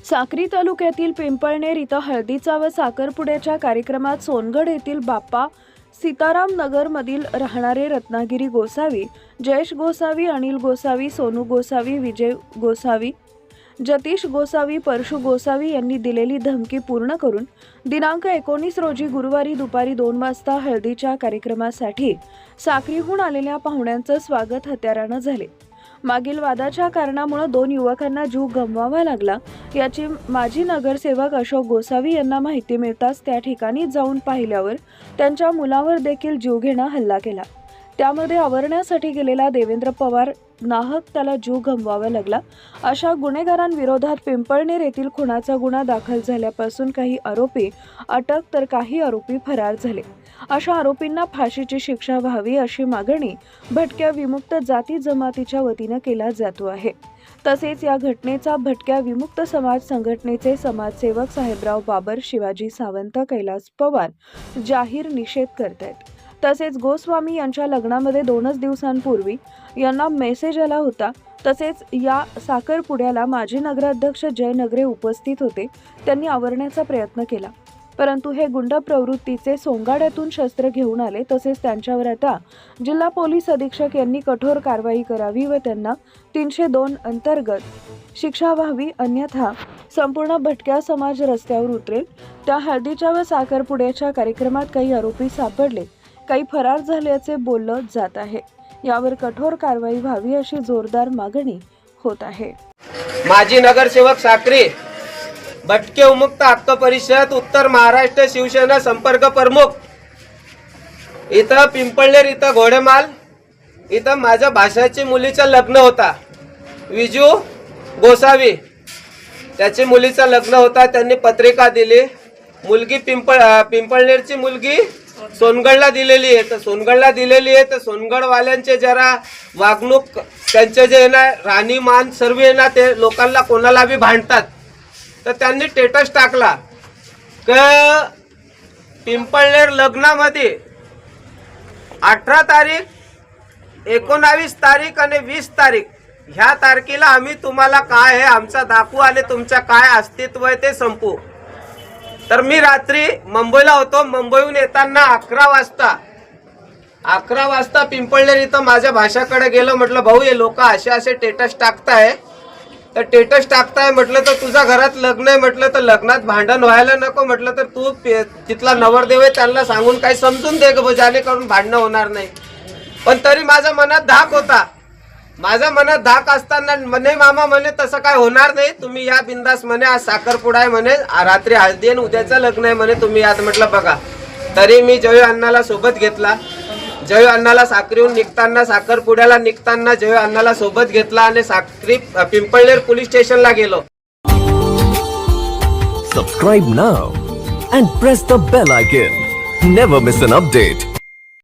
साक्री तालुक्यातील पिंपळनेर इथं हळदीचा व साखरपुड्याच्या कार्यक्रमात सोनगड येथील बाप्पा सीताराम नगरमधील राहणारे रत्नागिरी गोसावी, जयेश गोसावी, अनिल गोसावी, सोनू गोसावी, विजय गोसावी, जतीश गोसावी, परशु गोसावी यांनी दिलेली धमकी पूर्ण करून दिनांक 19 रोजी गुरुवारी दुपारी 2 वाजता हळदीच्या कार्यक्रमासाठी साक्रीहून आलेल्या पाहुण्यांचं स्वागत हत्यारानं झाले। मागील वादाच्या कारणामुळे 2 युवकांना जीव गमवावा लागला याची माजी नगरसेवक अशोक गोसावी यांना माहिती मिळताच त्या ठिकाणी जाऊन पाहिल्यावर त्यांच्या मुलावर देखील जीवघेणा हल्ला केला। त्यामध्ये आवरण्यासाठी गेलेला देवेंद्र पवार नाहक त्याला जीव गमवावा लागला। अशा गुन्हेगारांविरोधात पिंपळनेर येथील खुनाचा गुन्हा दाखल झाल्यापासून काही आरोपी अटक तर काही आरोपी फरार झाले। अशा आरोपींना फाशीची शिक्षा व्हावी अशी मागणी भटक्या विमुक्त जाती जमातीच्या वतीने केला जातो आहे। तसेच या घटनेचा भटक्या विमुक्त समाज संघटनेचे समाजसेवक साहेबराव बाबर, शिवाजी सावंत, कैलास पवार जाहीर निषेध करतात। तसेच गोस्वामी यांच्या लग्नामध्ये 2 दिवसांपूर्वी यांना मेसेज आला होता। तसेच या साखरपुड्याला माजी नगराध्यक्ष जय नगरे उपस्थित होते। त्यांनी आवरण्याचा प्रयत्न केला, परंतु हे गुंड प्रवृत्तीचे सोंगाड्यातून शस्त्र घेऊन आले। तसेच त्यांच्यावर आता जिल्हा पोलीस अधीक्षक यांनी कठोर कारवाई करावी व त्यांना 302 अंतर्गत शिक्षा व्हावी, अन्यथा संपूर्ण भटक्या समाज रस्त्यावर उतरेल। त्या हळदीच्या व साखरपुड्याच्या कार्यक्रमात काही आरोपी सापडले, काही फरार झाल्याचे बोललं जात आहे। यावर कठोर कारवाई व्हावी अशी जोरदार मागणी होत आहे। माजी नगरसेवक साक्री, भटके उमुक्त हक्क परिषद, उत्तर महाराष्ट्र शिवसेना संपर्क प्रमुख। इथं पिंपळनेर इथं घोडेमाल इथं माझ्या भाषाची मुलीचं लग्न होता, विजू गोसावी त्याची मुलीचं लग्न होता। त्यांनी पत्रिका दिली, मुलगी पिंपळनेरची मुलगी सोनगडला दिलेली आहे। तर सोनगडला दिलेली आहे तर सोनगडवाल्यांचे जरा वागणूक त्यांचे जे ना राहणीमान सर्व ना ते लोकांना कोणाला बी भांडतात। तर त्यांनी स्टेटस टाकला की पिंपळनेर लग्नामध्ये 18 तारीख, 19 तारीख आणि 20 तारीख ह्या तारखेला आम्ही तुम्हाला काय आहे आमचा दाखवू आणि तुमचं काय अस्तित्व आहे ते संपू। तर मी रात्री मुंबईला होतो। मुंबईहून येताना 11 वाजता पिंपळनेर इथं माझ्या भाषाकडे गेलो। म्हटलं भाऊ हे लोक असे स्टेटस टाकताय, तर स्टेटस टाकताय म्हटलं तर तुझ्या घरात लग्न आहे, म्हटलं तर लग्नात भांडण व्हायला नको, म्हटलं तर तू तिथला नवरदेव आहे त्यांना सांगून काही समजून दे ग, जेणेकरून भांडणं होणार नाही। पण तरी माझ्या मनात धाक होता। माझ्या मनात धाक असताना म्हणे मामा म्हणे तसं काय होणार नाही, तुम्ही या बिंदास म्हणे, आज साखरपुडा आहे म्हणे, रात्री हळदी आणि उद्याचं लग्न आहे म्हणे, तुम्ही यात। म्हटलं बघा। तरी मी जयू अण्णाला सोबत घेतला। जयू अण्णाला साक्रीहून निघताना, साखरपुड्याला निघताना जयू अण्णाला सोबत घेतला आणि साक्री पिंपळनेर पोलीस स्टेशनला गेलो। Subscribe now and press the bell icon. Never miss an update.